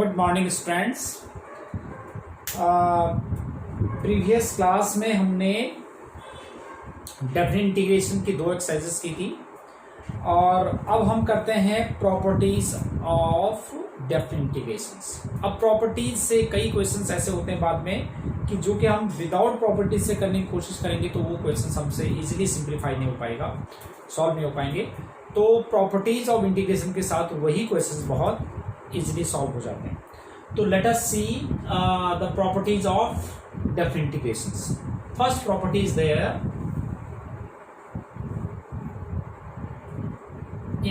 Good morning students. Previous class में हमने definite integration की दो एक्सरसाइजेस की थी और अब हम करते हैं प्रॉपर्टीज ऑफ डेफिनेट इंटीग्रेशंस। अब प्रॉपर्टीज से कई क्वेश्चंस ऐसे होते हैं बाद में कि जो कि हम विदाउट प्रॉपर्टीज से करने की कोशिश करेंगे तो वो क्वेश्चंस हमसे इजीली सिंप्लीफाई नहीं हो पाएगा, सॉल्व नहीं हो पाएंगे। तो प्रॉपर्टीज ऑफ इंटीग्रेशन के साथ वही क्वेश्चंस बहुत इजीली सॉल्व हो जाते हैं। तो let us see the properties of definite integrations. First property is there,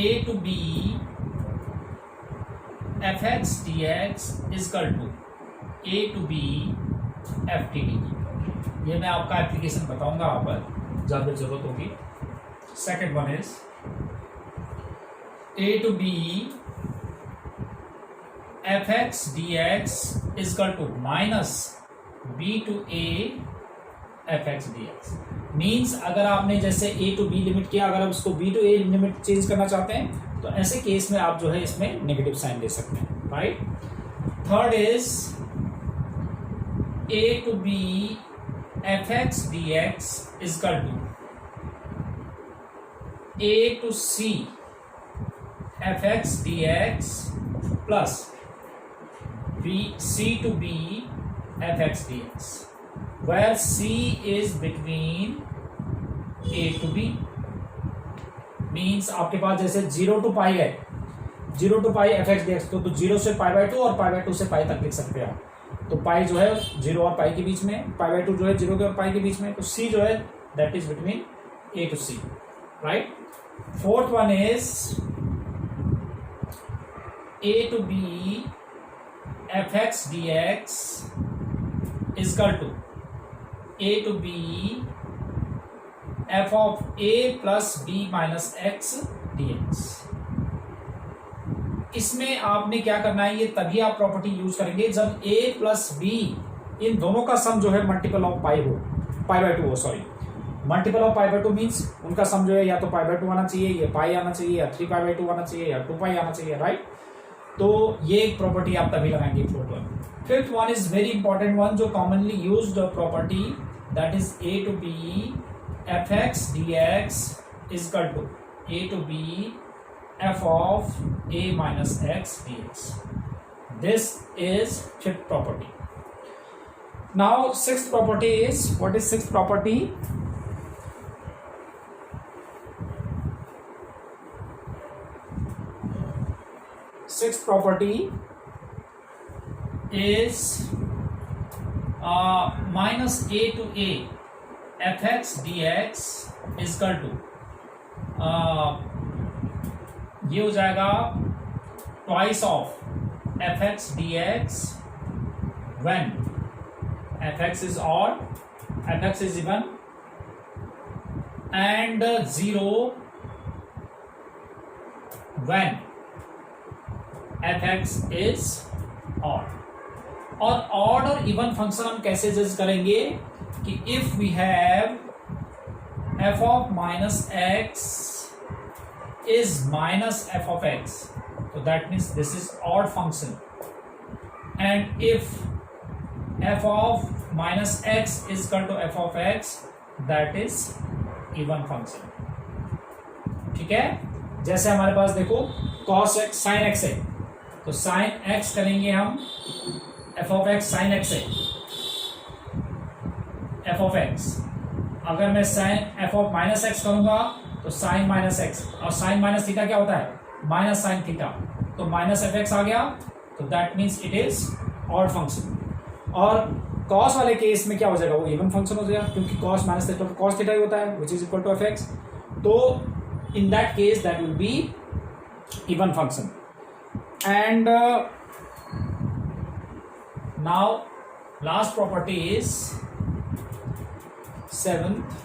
a to b fx dx is equal to a to b f t dt। ये मैं आपका एप्लीकेशन बताऊंगा यहाँ पर जहाँ पे जरूरत होगी। Second one is a to b fx dx is equal to minus b to a fx dx। Means अगर आपने जैसे a टू b लिमिट किया, अगर आप उसको b to a limit change करना चाहते हैं तो ऐसे केस में आप जो है इसमें नेगेटिव साइन दे सकते हैं, right. Third is a to b fx dx is equal to a to c fx dx plus c to b fx dx, where c is between a to b। Means आपके पास जैसे 0 to पाई है, 0 to pi fx dx, तो 0 से pi by 2 और pi by 2 से पाई तक लिख सकते हैं आप। तो पाई जो है 0 और पाई के बीच में, पाई बाई 2 जो है 0 के और पाई के बीच में, तो c जो है that is between a to c, right. Fourth one is a to b fx dx is equal to a to b f of a plus b minus x dx। इसमें आपने क्या करना है, ये तभी आप प्रॉपर्टी यूज करेंगे जब a प्लस b इन दोनों का सम जो है मल्टीपल ऑफ पाई हो, पाई बाई 2 हो, sorry multiple of pi by 2 means उनका सम जो है या तो पाई बाई 2 आना चाहिए, या पाई आना चाहिए, या 3 पाई बाई 2 आना चाहिए, या 2 पाई आना चाहिए, राइट। तो ये एक प्रॉपर्टी आप तभी लगाएंगे। Fourth one. Fifth one is very important one, जो commonly used property, that is a to b fx dx is equal to a to b f of a minus x dx। This is fifth property. Now sixth property is, what is sixth property? Sixth property is minus a to a fx dx is equal to ये हो जाएगा twice of fx dx when fx is odd, fx is even, and 0 when fx is odd। और odd और even function हम कैसे जज करेंगे कि if we have f of minus x is minus f of x, तो that means this is odd function, and if f of minus x is equal to f of x, that is even function. ठीक है, जैसे हमारे पास देखो cos x sin x है, तो sin x करेंगे हम f of x sin x है, f ऑफ x। अगर मैं sin f of minus x करूंगा तो sin माइनस x, और sin माइनस थीटा क्या होता है, माइनस sin थीटा, तो माइनस एफ एक्स आ गया, तो that means it is odd function. और cos वाले केस में क्या हो जाएगा, वो इवन फंक्शन हो जाएगा, क्योंकि cos माइनस थीटा तो cos थीटा ही होता है, which is equal to F X. तो in that case that will be even function. And now last property is seventh.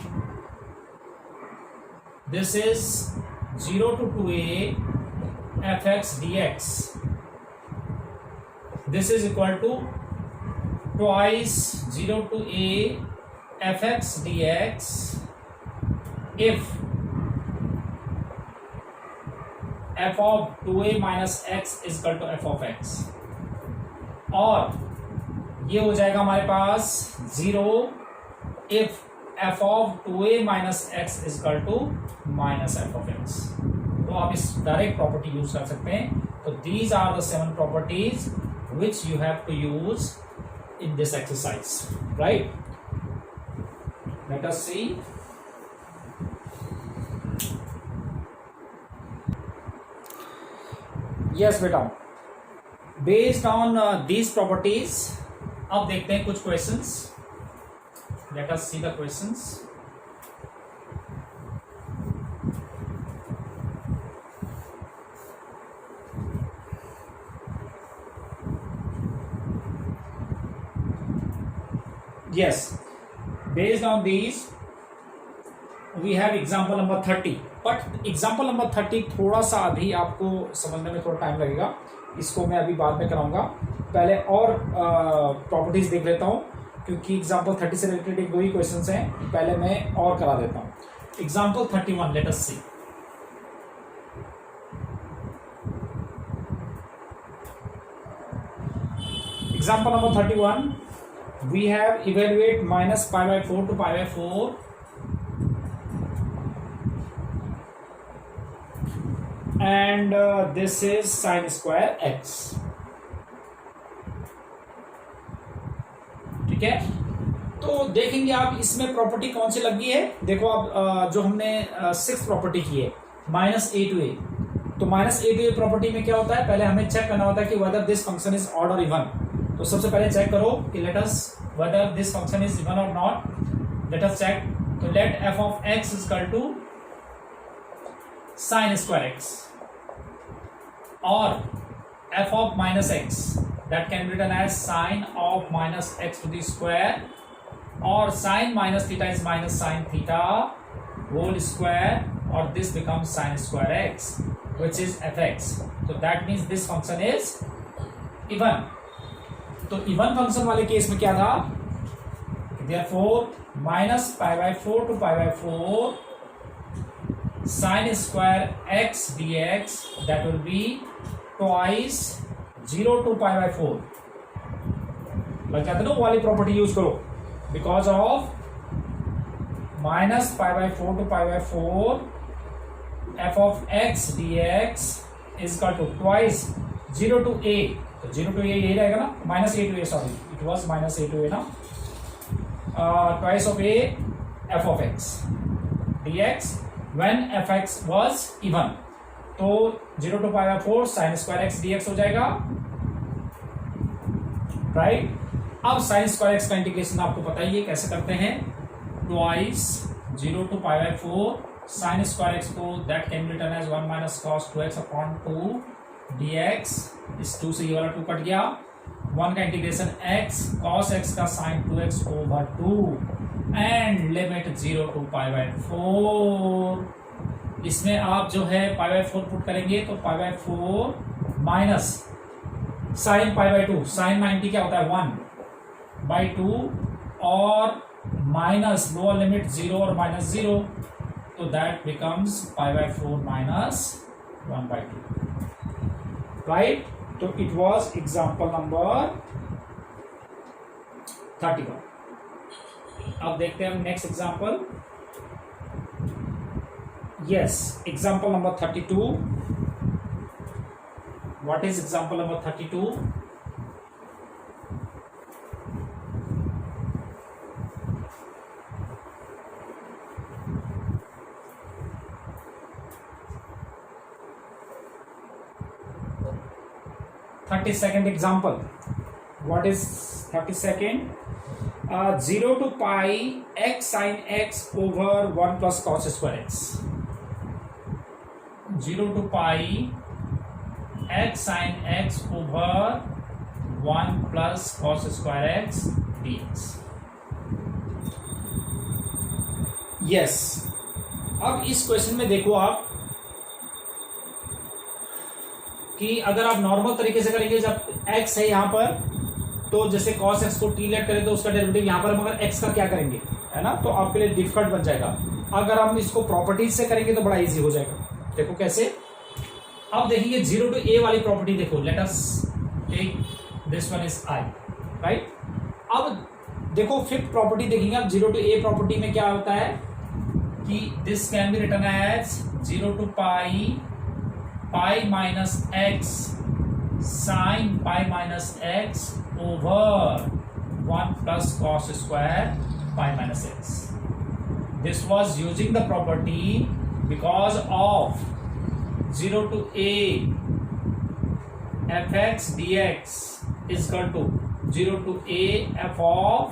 This is 0 to 2a fx dx. This is equal to twice 0 to a fx dx if f of 2a minus x is equal to f of x। और ये हो जाएगा हमारे पास 0 if f of 2a minus x is equal to minus f of x। तो आप इस direct property use कर सकते हैं। तो these are the 7 properties which you have to use in this exercise, right? Let us see. Yes बेटा, based on these properties अब देखते हैं कुछ questions. Let us see the questions. Yes, based on these we have example number 30, but example number 30 थोड़ा सा अभी आपको समझने में थोड़ा टाइम लगेगा, इसको मैं अभी बाद में कराऊंगा। पहले और प्रॉपर्टीज देख लेता हूँ, क्योंकि एग्जाम्पल 30 से रिलेटेड एक दो ही क्वेश्चंस हैं, पहले मैं और करा देता हूँ। Example 31, let us see. Example number 31, we have evaluate minus pi by 4 to pi by 4 and this is sin square x। ठीक है, तो देखेंगे आप इसमें प्रॉपर्टी कौन सी लगी है। देखो अब जो हमने 6th प्रॉपर्टी की है माइनस a to a, तो minus a to a property में क्या होता है, पहले हमें चेक करना होता है कि whether this function is odd or even। तो सबसे पहले चेक करो कि let us whether this function is even or not, let us check। तो let f of x is equal to sin square x और f of minus x that can be written as sin of minus x to the square और sin minus theta is minus sin theta whole square और this becomes sin square x which is fx। so that means this function is even। तो even function वाले case में क्या था, therefore minus pi by 4 to pi by 4 sin square x dx that will be twice 0 to pi by 4। लग जाते ना, वो वाली प्रॉपर्टी यूज करो, because of minus pi by 4 to pi by 4 f of x dx is equal to twice 0 to a, तो 0 to a यही रहेगा ना, minus a to a, sorry it was minus a to a ना, twice of a f of x dx when fx was even। तो 0 to pi by 4 sin square x dx हो जाएगा, right. अब sin square x का integration आपको पता ही है कैसे करते हैं, twice 0 to pi by 4 sin square x को that can be written as 1 minus cos 2x upon 2 dx, इस 2 से ये वाला 2 कट गया, 1 का इंटीग्रेशन x cos x का sin 2x over 2 and limit 0 to pi by 4। इसमें आप जो है pi by 4 पुट करेंगे तो pi by 4 minus sin pi by 2, sin 90 क्या होता है 1 by 2 और माइनस लोअर लिमिट 0 और माइनस 0, तो that becomes pi by 4 minus 1 by 2, right. तो इट वॉज एग्जाम्पल नंबर 31। अब देखते हैं हम next example. Yes, example number 32। What is example number 32? (32nd example). What is 32nd? 0 to pi x sin x over 1 plus cos square x। 0 to pi x sin x over 1 plus cos square x dx। Yes, अब इस question में देखो आप कि अगर आप normal तरीके से करेंगे, जब x है यहाँ पर तो जैसे cos x को t लेट करें तो उसका डेरिवेटिव यहाँ पर, मगर x का क्या करेंगे, है ना, तो आपके लिए डिफिकल्ट बन जाएगा। अगर हम इसको प्रॉपर्टीज से करेंगे तो बड़ा इजी हो जाएगा। देखो कैसे, अब देखेंगे 0 to a वाली प्रॉपर्टी। देखो let us take this one is I, right. अब देखो फिफ्थ प्रॉपर्टी देखेंगे आप, 0 to a प्रॉपर्टी में क्या होता है कि this can be written as 0 to pi minus x sine pi minus x over 1 plus cos square pi minus x. This was using the property because of 0 to a fx dx is equal to 0 to a f of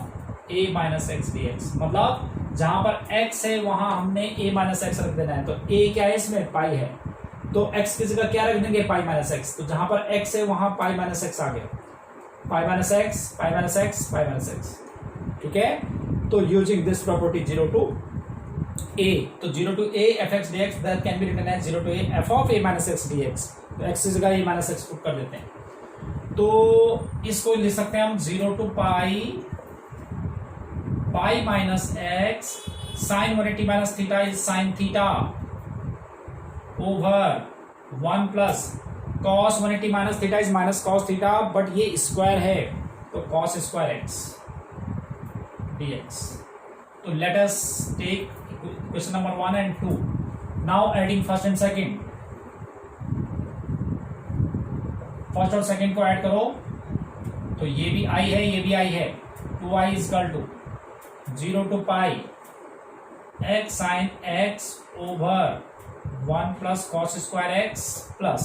a minus x dx. मतलब जहां पर x है वहां हमने a minus x रख देना है, तो a क्या है इसमें पाई है, तो x की जगह क्या रख देंगे पाई माइनस एक्स, तो जहां पर x है वहां पाई माइनस एक्स आ गया, pi minus x pi minus x pi minus x, ठीक है। तो using this property 0 to a, तो 0 to a f x d x that can be written as 0 to a f of a minus x d x, तो x की जगह a minus x put कर देते हैं, तो इसको लिख सकते हैं हम 0 to pi minus x sine 180 minus theta is sine theta over 1 plus cos 180 minus theta is minus cos theta, but ये स्क्वायर है तो cos स्क्वायर एक्स dx. तो let us take question number 1 and 2. Now adding first and second, first और second को add करो, तो ये भी i है ये भी i है, 2i is equal to 0 to pi x साइन x over 1 plus cos square x plus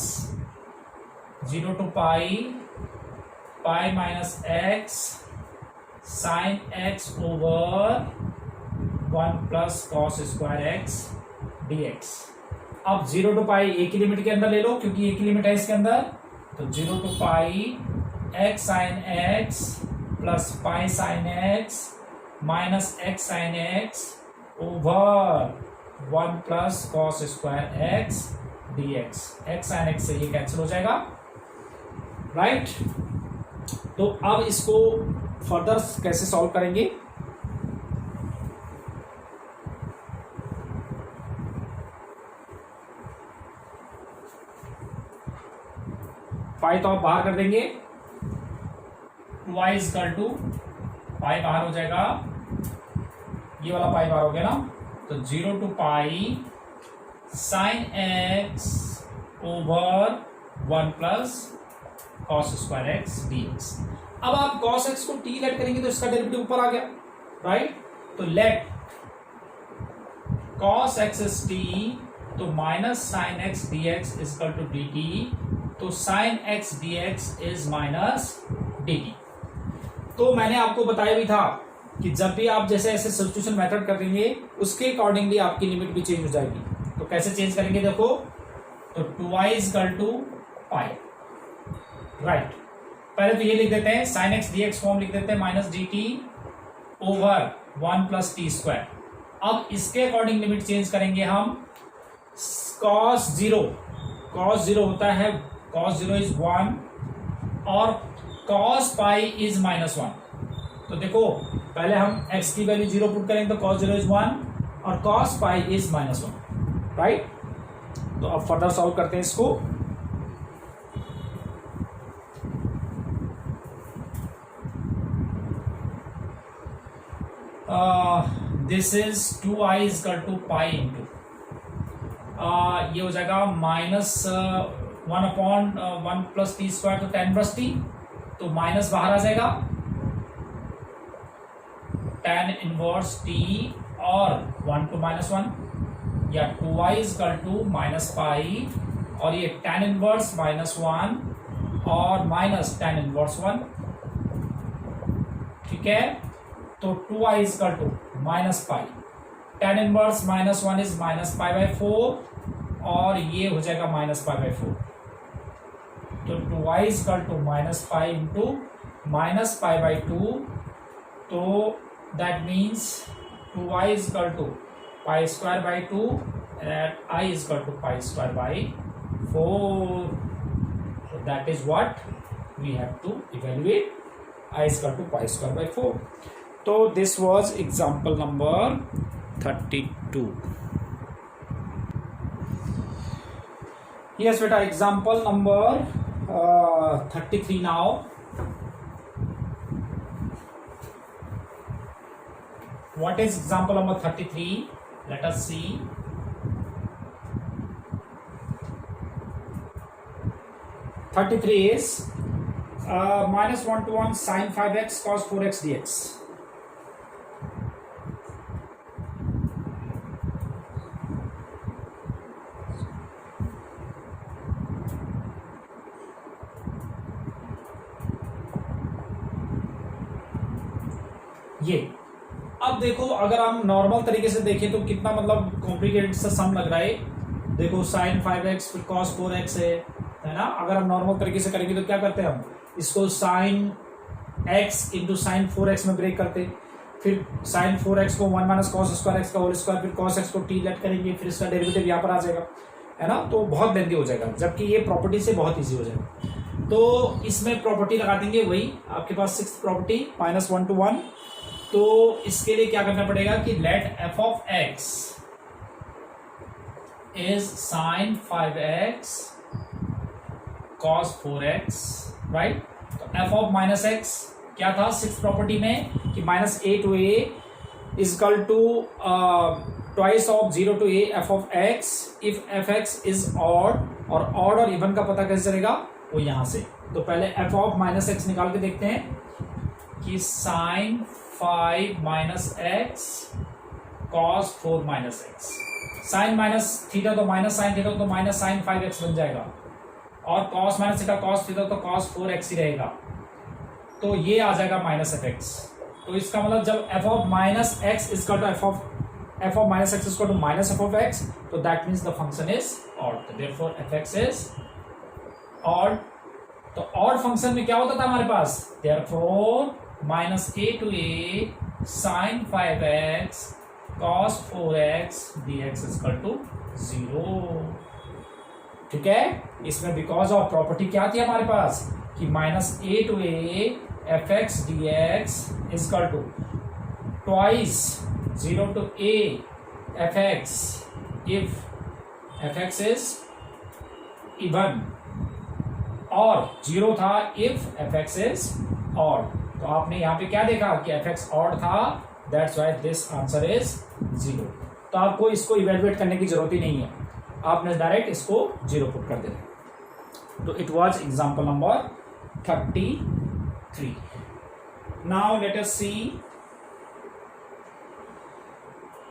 0 to pi minus x sine x over 1 plus cos square x dx. अब 0 to पाई ए की लिमिट के अंदर ले लो क्योंकि ए की लिमिट है इसके अंदर, तो 0 to pi x sine x plus pi sine x minus x sine x over 1 plus cos square x dx. X sine x से ये कैंसिल हो जाएगा, राइट। तो अब इसको फर्दर कैसे सॉल्व करेंगे, पाई तो आप बाहर कर देंगे, 2y इज इक्वल टू पाई बाहर हो जाएगा, ये वाला पाई बाहर हो गया ना, तो 0 to pi sine x over 1 plus cos square x dx. अब आप cos x को t लेट करेंगे तो इसका डेरिवेटिव ऊपर आ गया, राइट। तो let cos x is t, तो minus sine x dx is equal to dt, तो sine x dx is minus dt. तो मैंने आपको बताया भी था कि जब भी आप जैसे ऐसे सब्स्टिट्यूशन मेथड करेंगे उसके अकॉर्डिंगली आपकी लिमिट भी चेंज हो जाएगी. तो कैसे चेंज करेंगे देखो, तो 2y is equal to pi, right. पहले तो ये लिख देते हैं sine x d x form लिख देते हैं minus d t over 1 plus t square. अब इसके अकॉर्डिंग लिमिट चेंज करेंगे हम. कॉस जीरो होता है, कॉस जीरो इज 1 और कॉस पाई इज -1. तो देखो पहले हम x की वैल्यू 0 पुट करेंगे तो कॉस जीरो इज 1 और कॉस पाई इज -1, राइट. तो अब फर्दर सॉल्व करते हैं इसको. This is 2i is equal to pi into ये हो जाएगा -1/1 प्लस टी स्क्वायर, तो 10 प्लस टी, तो माइनस बाहर आ जाएगा, tan इनवर्स टी और 1 to -1 या 2i is equal to minus pi और ये tan इनवर्स -1 और माइनस tan इनवर्स 1, ठीक है. तो 2i is equal to minus pi, tan inverse -1 is -पाई/4 और ये हो जाएगा -पाई/4. तो 2i is equal to -pi into -पाई/2, तो that means 2i is equal to पाई²/2 and i is equal to पाई²/4. So that is what we have to evaluate. I is equal to पाई²/4. So this was example number 32. Yes beta, example number 33 now. What is example number 33? Let us see. (33) is minus 1 to 1 sin 5x cos 4x dx. ये अब देखो, अगर हम normal तरीके से देखें तो कितना मतलब कॉम्प्लिकेटेड सा सम लग रहा है। देखो sin 5x फिर cos 4x है ना। अगर हम नॉर्मल तरीके से करेंगे तो क्या करते हैं, हम इसको sin x into sine 4x में ब्रेक करते, फिर sin 4x को 1 माइनस कॉस स्क्वायर एक्स का होल स्क्वायर, फिर cos x को t लेट करेंगे, फिर इसका डेरिवेटिव यहाँ पर आ जाएगा, है ना। तो बहुत लेंथी हो जाएगा, जबकि ये प्रॉपर्टी से बहुत ईजी हो जाएगा। तो इसमें प्रॉपर्टी लगा देंगे वही आपके पास सिक्स्थ प्रॉपर्टी माइनस 1 to 1। तो इसके लिए क्या करना पड़ेगा कि let f of x is sin 5x cos 4x, right. तो f of माइनस x क्या था सिक्स प्रॉपर्टी में कि minus a to a is equal to twice of 0 to a f of x if fx is odd, और odd और even का पता कैसे चलेगा, वो यहां से। तो पहले f of माइनस x निकाल के देखते हैं कि sin 5 minus x cos 4 minus x, sine minus theta तो माइनस साइन थीटा तो माइनस साइन 5x बन जाएगा, और cos minus theta cos theta तो कॉस 4x ही रहेगा। तो ये आ जाएगा माइनस एफ एक्स। तो इसका मतलब जब f of minus X is equal to f of minus X is equal to minus f of x, तो that means the function is odd. Therefore fx is odd. तो odd function में क्या होता था हमारे पास, therefore minus a to a sin 5x cos 4x dx is equal to 0। ठीक है, इसमें बिकॉज ऑफ प्रॉपर्टी क्या थी हमारे पास कि minus a to a fx dx is equal to twice 0 to a fx if fx is even, और 0 था if fx is odd। तो आपने यहाँ पे क्या देखा कि fx ऑड था, that's why this answer is 0। तो आपको इसको इवेलुएट करने की जरूरत ही नहीं है, आपने डायरेक्ट इसको 0 पुट कर देना। तो it was example number 33। Now let us see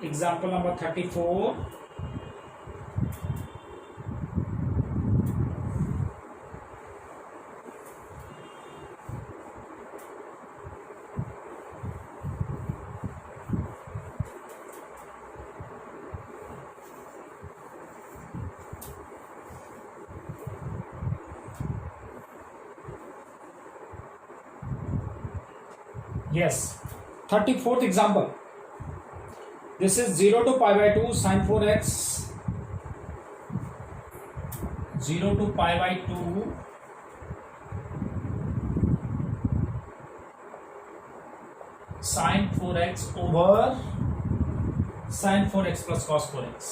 example number 34। Yes, 34th example. This is 0 to pi by 2 sin 4x, 0 to pi by 2 sin 4x over sin 4x plus cos 4x।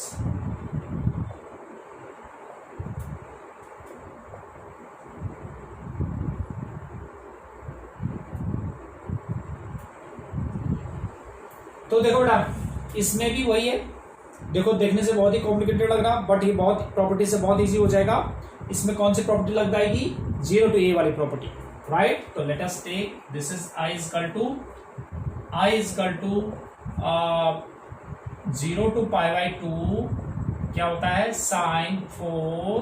तो देखो बेटा, इसमें भी वही है। देखो देखने से बहुत ही कॉम्प्लिकेटेड लग रहा, बट ये बहुत प्रॉपर्टी से बहुत इजी हो जाएगा। इसमें कौन सी प्रॉपर्टी लग जाएगी, 0 to a वाली प्रॉपर्टी, राइट। तो let us take this is i is equal to 0 to pi by 2 क्या होता है, sin 4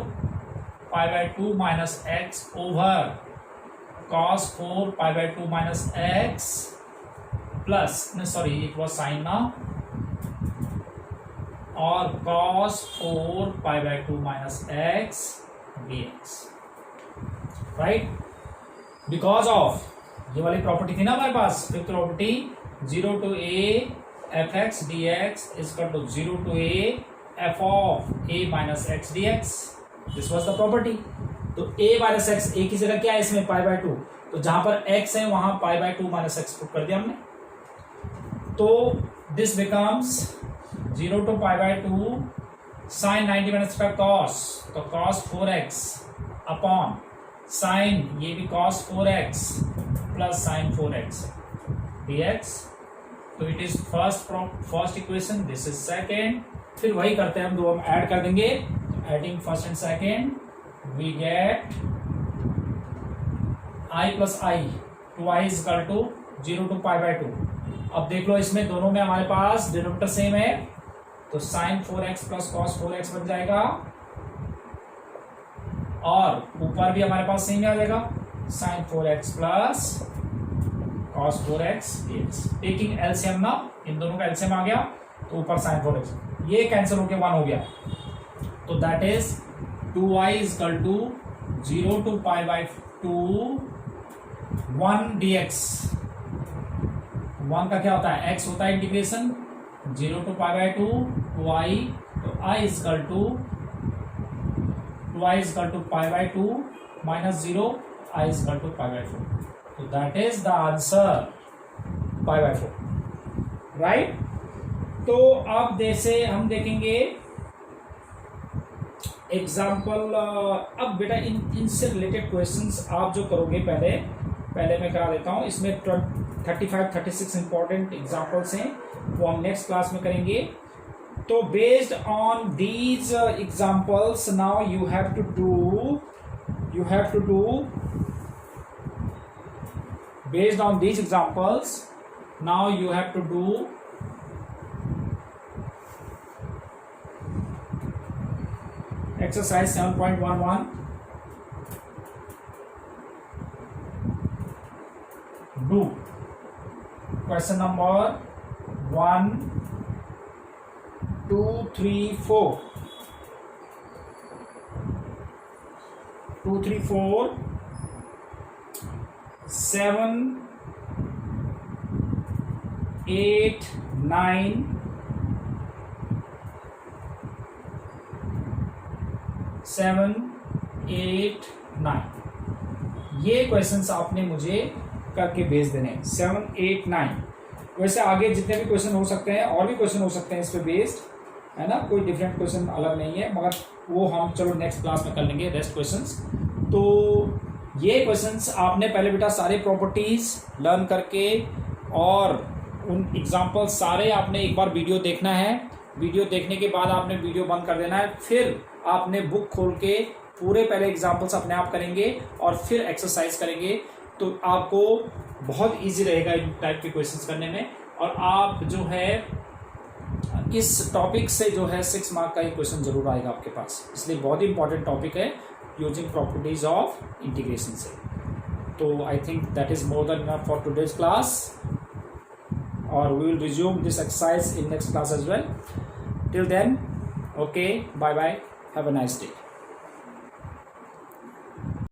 pi by 2 minus x over cos 4 pi by 2 minus x plus, sorry it was sine ना, और cos 4 pi by 2 minus x dx, right. Because of ये वाली property थी ना हमारे पास, fifth property 0 to a fx dx is equal to 0 to a f of a minus x dx। This was the property. तो a minus x, a की जगह क्या है इसमें पाई बाय 2, तो जहां पर x है वहां pi by 2 minus x put कर दिया हमने। तो this becomes 0 to pi by 2 sine 90 minus का cos, तो cos 4x अपॉन साइन ये भी cos 4x plus sine 4x dx। तो it is first equation, this is second. फिर वही करते हैं हम, दो हम ऐड कर देंगे, adding first and second we get i plus i, 2i is equal to 0 to π/2। अब देख लो इसमें दोनों में हमारे पास डिनोमिनेटर सेम है, तो sin 4x plus cos 4x बन जाएगा, और ऊपर भी हमारे पास सेम आ जाएगा, sin 4x plus cos 4x dx। Taking LCM ना, इन दोनों का एलसीएम आ गया, तो ऊपर sin 4x, ये कैंसिल होके 1 हो गया, तो that is 2i is equal to 0 to π/2 1 dx। 1 का क्या होता है, x होता है इंटीग्रेशन 0 to π/2 2i, तो i is equal to 2i is equal to π/2 minus 0, i is equal to π/4, तो that is the answer π/4, right. तो अब जैसे हम देखेंगे एग्जाम्पल, अब बेटा इनसे रिलेटेड क्वेश्चंस आप जो करोगे पहले मैं करा देता हूं, इसमें 35-36 इंपॉर्टेंट एग्जाम्पल्स हैं, वो हम नेक्स्ट क्लास में करेंगे। तो based on these examples now you have to do based on these examples now you have to do exercise 7.11, do question number 1, 2, 3, 4, 2, 3, 4, 7, 8, 9, 7, 8, 9, ये क्वेश्चंस आपने मुझे करके भेज देने, 7, 8, 9। वैसे आगे जितने भी क्वेश्चन हो सकते हैं, और भी क्वेश्चन हो सकते हैं इस पे बेस्ड, है ना, कोई डिफरेंट क्वेश्चन अलग नहीं है, मगर वो हम चलो नेक्स्ट क्लास में कर लेंगे रेस्ट क्वेश्चंस। तो ये क्वेश्चंस आपने पहले बेटा सारे प्रॉपर्टीज लर्न करके, और उन एग्जाम्पल सारे आपने एक बार वीडियो देखना है, वीडियो देखने के बाद आपने वीडियो बंद कर देना है, फिर आपने बुक खोल के पूरे पहले एग्जाम्पल्स अपने आप करेंगे और फिर एक्सरसाइज करेंगे, तो आपको बहुत इजी रहेगा इन टाइप के क्वेश्चंस करने में, और आप जो है इस टॉपिक से जो है 6 मार्क का ही क्वेश्चन जरूर आएगा आपके पास, इसलिए बहुत ही इंपॉर्टेंट टॉपिक है यूजिंग प्रॉपर्टीज ऑफ इंटीग्रेशन से। तो I think that is more than enough for today's class, और we will resume this exercise in next class as well. Till then, okay, bye bye, have a nice day.